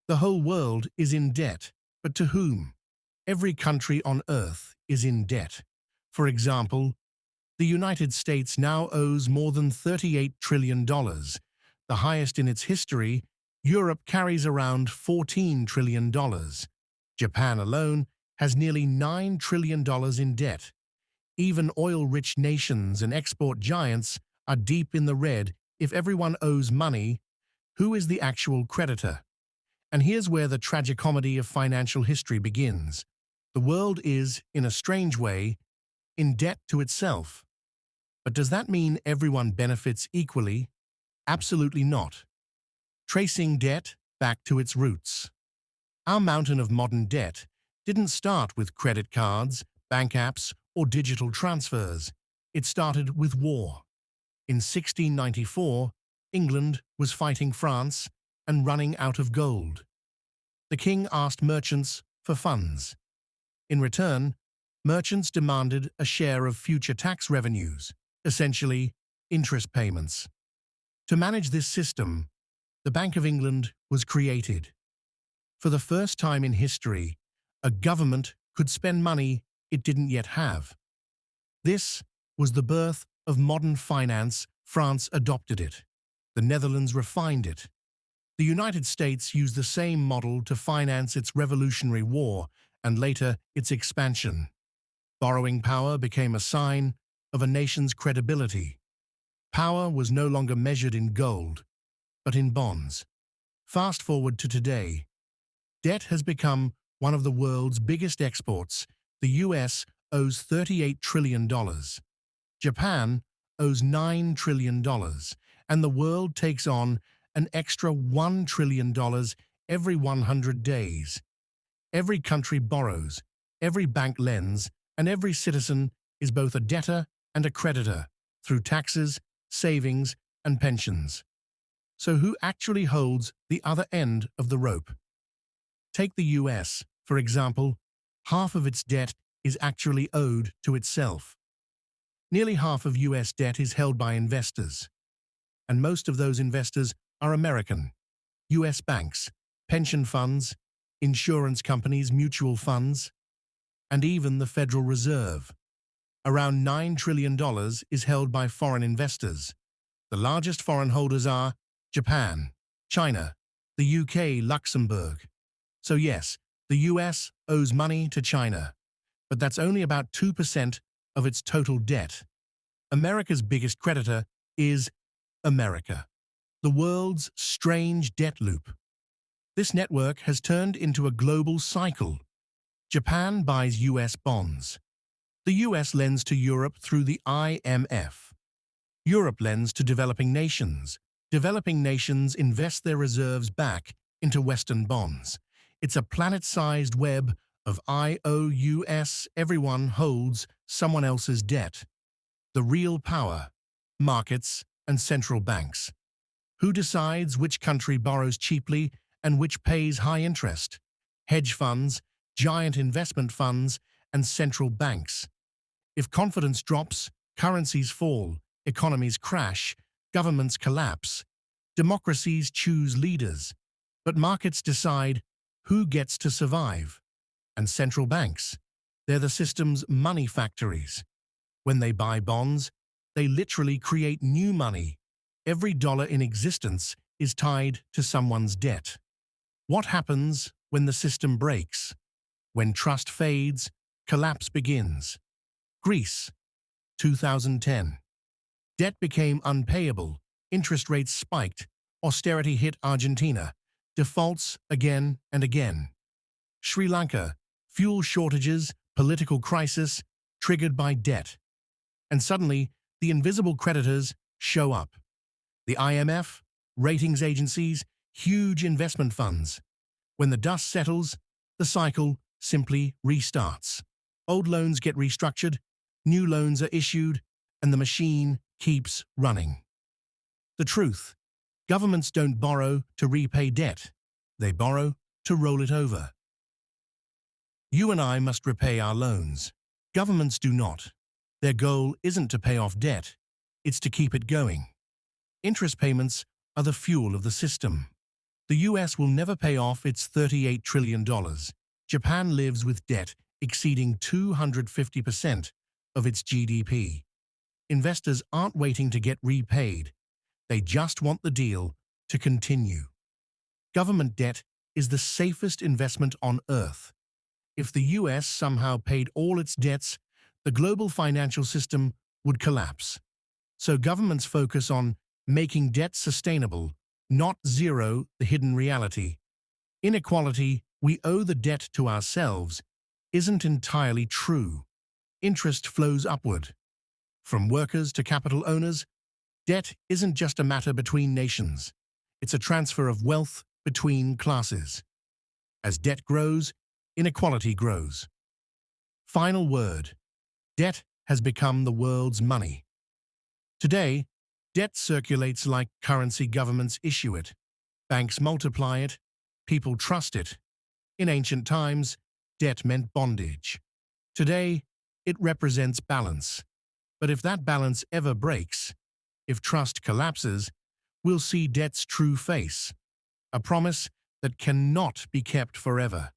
The whole world is in debt, but to whom? Every country on Earth is in debt. For example, the United States now owes more than $38 trillion, the highest in its history. Europe carries around $14 trillion. Japan alone has nearly $9 trillion in debt. Even oil-rich nations and export giants are deep in the red. If everyone owes money, who is the actual creditor? And here's where the tragicomedy of financial history begins. The world is, in a strange way, in debt to itself. But does that mean everyone benefits equally? Absolutely not. Tracing debt back to its roots. Our mountain of modern debt didn't start with credit cards, bank apps, or digital transfers. It started with war. In 1694, England was fighting France and running out of gold. The king asked merchants for funds. In return, merchants demanded a share of future tax revenues, essentially interest payments. To manage this system, the Bank of England was created. For the first time in history, a government could spend money it didn't yet have. This was the birth of modern finance. France adopted it. The Netherlands refined it. The United States used the same model to finance its Revolutionary War and later its expansion. Borrowing power became a sign of a nation's credibility. Power was no longer measured in gold, but in bonds. Fast forward to today. Debt has become one of the world's biggest exports. The US owes $38 trillion. Japan owes $9 trillion, and the world takes on an extra $1 trillion every 100 days. Every country borrows, every bank lends, and every citizen is both a debtor and a creditor through taxes, savings, and pensions. So who actually holds the other end of the rope? Take the US, for example. Half of its debt is actually owed to itself. Nearly half of US debt is held by investors, and most of those investors are American. US banks, pension funds, insurance companies, mutual funds, and even the Federal Reserve. Around $9 trillion is held by foreign investors. The largest foreign holders are Japan, China, the UK, Luxembourg. So yes, the US owes money to China, but that's only about 2% of its total debt. America's biggest creditor is America, the world's strange debt loop. This network has turned into a global cycle. Japan buys US bonds. The US lends to Europe through the IMF. Europe lends to developing nations. Developing nations invest their reserves back into Western bonds. It's a planet-sized web of IOUs. Everyone holds someone else's debt. The real power: markets and central banks. Who decides which country borrows cheaply and which pays high interest? Hedge funds, giant investment funds, and central banks. If confidence drops, currencies fall, economies crash, governments collapse. Democracies choose leaders, but markets decide who gets to survive. And central banks, they're the system's money factories. When they buy bonds, they literally create new money. Every dollar in existence is tied to someone's debt. What happens when the system breaks? When trust fades, collapse begins. Greece, 2010. Debt became unpayable, interest rates spiked, austerity hit Argentina, defaults again and again. Sri Lanka, fuel shortages, political crisis, triggered by debt. And suddenly, the invisible creditors show up. The IMF, ratings agencies, huge investment funds. When the dust settles, the cycle simply restarts. Old loans get restructured, new loans are issued, and the machine keeps running. The truth: governments don't borrow to repay debt. They borrow to roll it over. You and I must repay our loans. Governments do not. Their goal isn't to pay off debt, it's to keep it going. Interest payments are the fuel of the system. The US will never pay off its $38 trillion. Japan lives with debt exceeding 250% of its GDP. Investors aren't waiting to get repaid. They just want the deal to continue. Government debt is the safest investment on earth. If the US somehow paid all its debts, the global financial system would collapse. So governments focus on making debt sustainable, not zero, the hidden reality. Inequality, we owe the debt to ourselves, isn't entirely true. Interest flows upward. From workers to capital owners, debt isn't just a matter between nations. It's a transfer of wealth between classes. As debt grows, inequality grows. Final word. Debt has become the world's money. Today, debt circulates like currency. Governments issue it. Banks multiply it. People trust it. In ancient times, debt meant bondage. Today, it represents balance. But if that balance ever breaks, if trust collapses, we'll see debt's true face, a promise that cannot be kept forever.